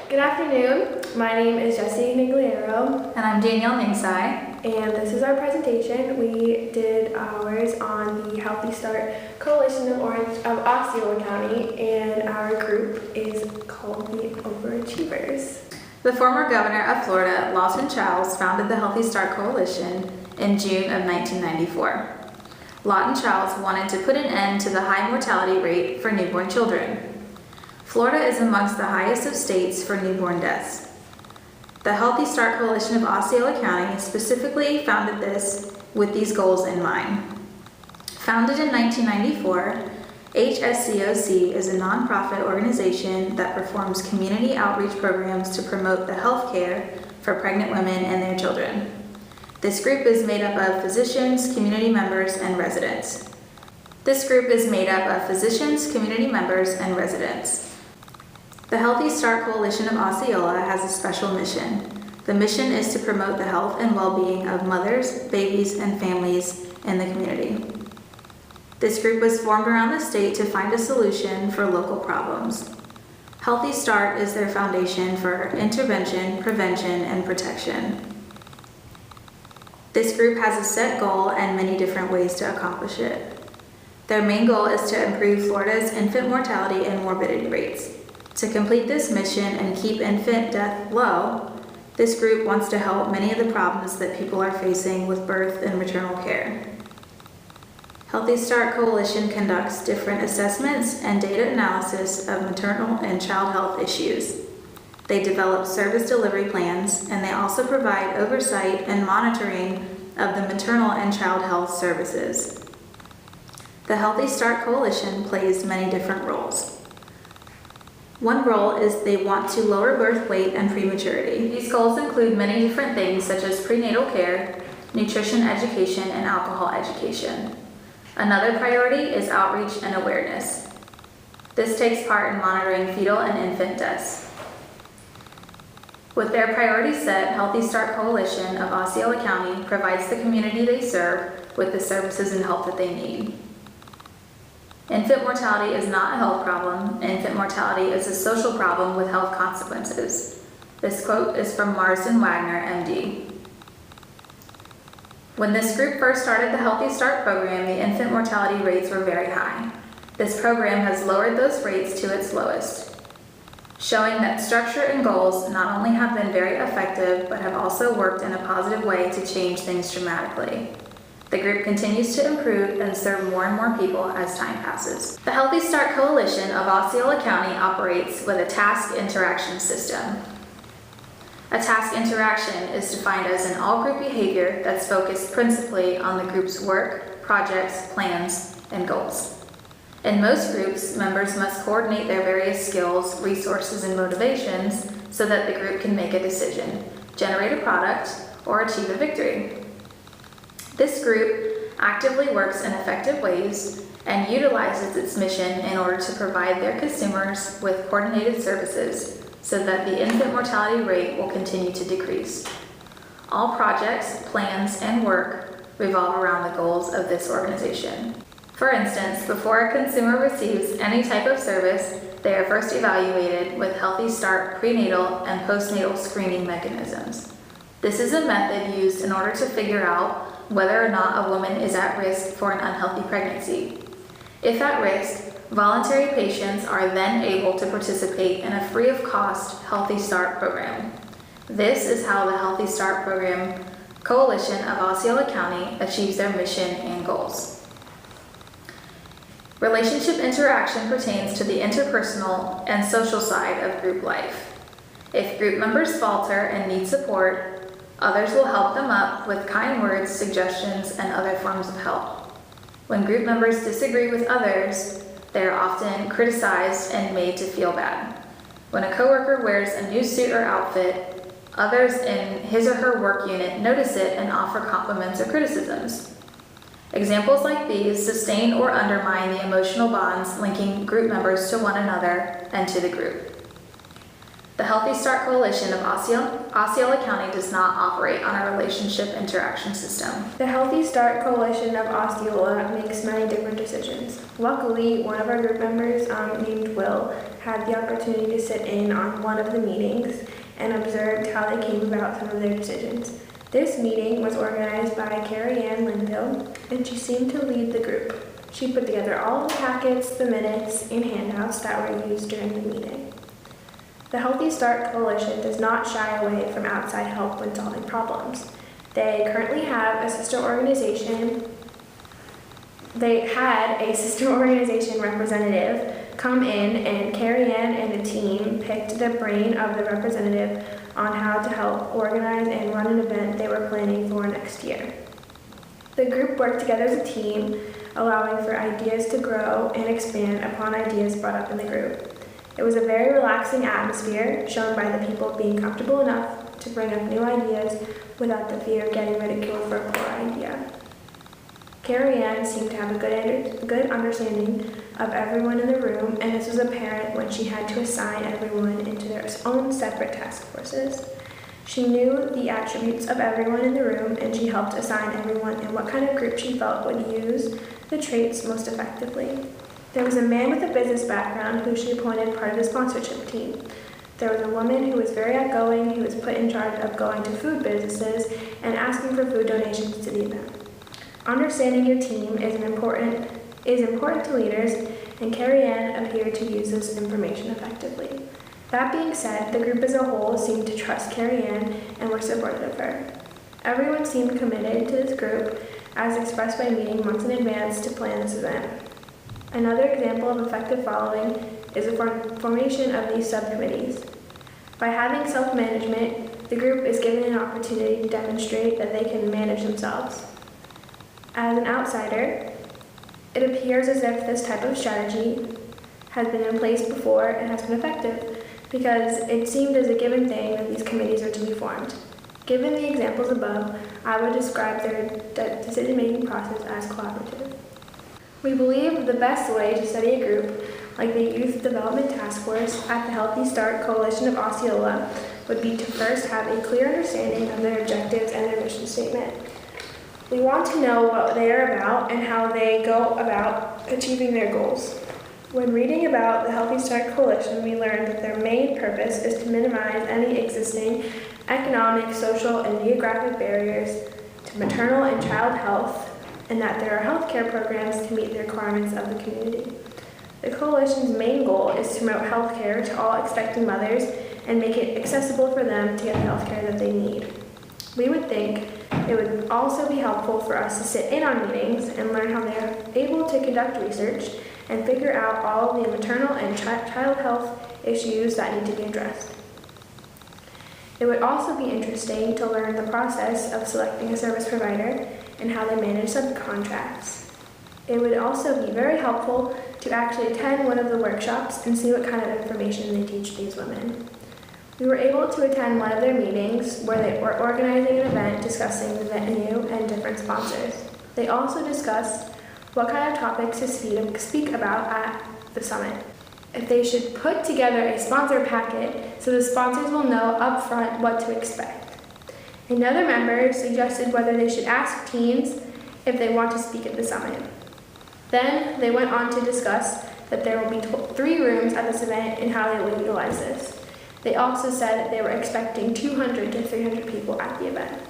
Good afternoon. My name is Jessie Nigliero. And I'm Danielle Ningsai. And this is our presentation. We did ours on the Healthy Start Coalition of Osceola County, and our group is called the Overachievers. The former governor of Florida, Lawton Chiles, founded the Healthy Start Coalition in June of 1994. Lawton Chiles wanted to put an end to the high mortality rate for newborn children. Florida is amongst the highest of states for newborn deaths. The Healthy Start Coalition of Osceola County specifically founded this with these goals in mind. Founded in 1994, HSCOC is a nonprofit organization that performs community outreach programs to promote the health care for pregnant women and their children. This group is made up of physicians, community members, and residents. The Healthy Start Coalition of Osceola has a special mission. The mission is to promote the health and well-being of mothers, babies, and families in the community. This group was formed around the state to find a solution for local problems. Healthy Start is their foundation for intervention, prevention, and protection. This group has a set goal and many different ways to accomplish it. Their main goal is to improve Florida's infant mortality and morbidity rates. To complete this mission and keep infant death low, this group wants to help many of the problems that people are facing with birth and maternal care. Healthy Start Coalition conducts different assessments and data analysis of maternal and child health issues. They develop service delivery plans, and they also provide oversight and monitoring of the maternal and child health services. The Healthy Start Coalition plays many different roles. One role is they want to lower birth weight and prematurity. These goals include many different things such as prenatal care, nutrition education, and alcohol education. Another priority is outreach and awareness. This takes part in monitoring fetal and infant deaths. With their priorities set, Healthy Start Coalition of Osceola County provides the community they serve with the services and help that they need. Infant mortality is not a health problem. Infant mortality is a social problem with health consequences. This quote is from Marsden Wagner, MD. When this group first started the Healthy Start program, the infant mortality rates were very high. This program has lowered those rates to its lowest, showing that structure and goals not only have been very effective, but have also worked in a positive way to change things dramatically. The group continues to improve and serve more and more people as time passes. The Healthy Start Coalition of Osceola County operates with a task interaction system. A task interaction is defined as an all-group behavior that's focused principally on the group's work, projects, plans, and goals. In most groups, members must coordinate their various skills, resources, and motivations so that the group can make a decision, generate a product, or achieve a victory. This group actively works in effective ways and utilizes its mission in order to provide their consumers with coordinated services so that the infant mortality rate will continue to decrease. All projects, plans, and work revolve around the goals of this organization. For instance, before a consumer receives any type of service, they are first evaluated with Healthy Start prenatal and postnatal screening mechanisms. This is a method used in order to figure out whether or not a woman is at risk for an unhealthy pregnancy. If at risk, voluntary patients are then able to participate in a free-of-cost Healthy Start program. This is how the Healthy Start Program Coalition of Osceola County achieves their mission and goals. Relationship interaction pertains to the interpersonal and social side of group life. If group members falter and need support, others will help them up with kind words, suggestions, and other forms of help. When group members disagree with others, they are often criticized and made to feel bad. When a coworker wears a new suit or outfit, others in his or her work unit notice it and offer compliments or criticisms. Examples like these sustain or undermine the emotional bonds linking group members to one another and to the group. The Healthy Start Coalition of Osceola County does not operate on a relationship interaction system. The Healthy Start Coalition of Osceola makes many different decisions. Luckily, one of our group members, named Will, had the opportunity to sit in on one of the meetings and observed how they came about some of their decisions. This meeting was organized by Carrie Ann Linville, and she seemed to lead the group. She put together all of the packets, the minutes, and handouts that were used during the meeting. The Healthy Start Coalition does not shy away from outside help when solving problems. They currently have a sister organization. They had a sister organization representative come in, and Carrie Ann and the team picked the brain of the representative on how to help organize and run an event they were planning for next year. The group worked together as a team, allowing for ideas to grow and expand upon ideas brought up in the group. It was a very relaxing atmosphere, shown by the people being comfortable enough to bring up new ideas without the fear of getting ridiculed for a poor idea. Carrie Ann seemed to have a good understanding of everyone in the room, and this was apparent when she had to assign everyone into their own separate task forces. She knew the attributes of everyone in the room, and she helped assign everyone in what kind of group she felt would use the traits most effectively. There was a man with a business background who she appointed part of the sponsorship team. There was a woman who was very outgoing who was put in charge of going to food businesses and asking for food donations to the event. Understanding your team is important to leaders, and Carrie Ann appeared to use this information effectively. That being said, the group as a whole seemed to trust Carrie Ann and were supportive of her. Everyone seemed committed to this group, as expressed by meeting months in advance to plan this event. Another example of effective following is the formation of these subcommittees. By having self-management, the group is given an opportunity to demonstrate that they can manage themselves. As an outsider, it appears as if this type of strategy has been in place before and has been effective, because it seemed as a given thing that these committees are to be formed. Given the examples above, I would describe their decision-making process as collaborative. We believe the best way to study a group like the Youth Development Task Force at the Healthy Start Coalition of Osceola would be to first have a clear understanding of their objectives and their mission statement. We want to know what they are about and how they go about achieving their goals. When reading about the Healthy Start Coalition, we learned that their main purpose is to minimize any existing economic, social, and geographic barriers to maternal and child health, and that there are healthcare programs to meet the requirements of the community. The coalition's main goal is to promote healthcare to all expecting mothers and make it accessible for them to get the healthcare that they need. We would think it would also be helpful for us to sit in on meetings and learn how they are able to conduct research and figure out all of the maternal and child health issues that need to be addressed. It would also be interesting to learn the process of selecting a service provider and how they manage subcontracts. It would also be very helpful to actually attend one of the workshops and see what kind of information they teach these women. We were able to attend one of their meetings where they were organizing an event discussing the venue and different sponsors. They also discussed what kind of topics to speak about at the summit. If they should put together a sponsor packet so the sponsors will know upfront what to expect. Another member suggested whether they should ask teens if they want to speak at the summit. Then they went on to discuss that there will be 3 rooms at this event and how they will utilize this. They also said they were expecting 200 to 300 people at the event.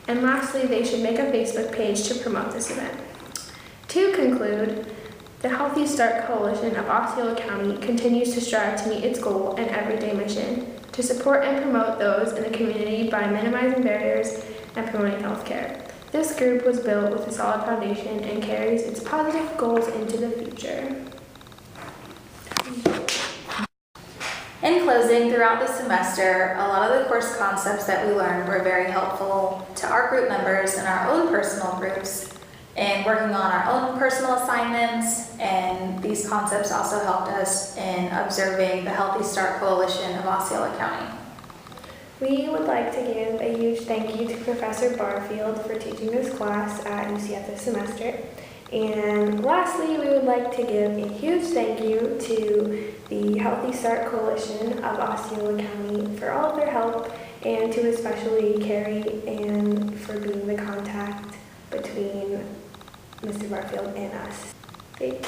And lastly, they should make a Facebook page to promote this event. To conclude, the Healthy Start Coalition of Osceola County continues to strive to meet its goal and everyday mission to support and promote those in the community by minimizing barriers and promoting healthcare. This group was built with a solid foundation and carries its positive goals into the future. In closing, throughout the semester, a lot of the course concepts that we learned were very helpful to our group members and our own personal groups in working on our own personal assignments, and these concepts also helped us in observing the Healthy Start Coalition of Osceola County. We would like to give a huge thank you to Professor Barfield for teaching this class at UCF this semester. And lastly, we would like to give a huge thank you to the Healthy Start Coalition of Osceola County for all of their help, and to especially Carrie Ann for being the contact between Mr. Barfield and us. Thanks.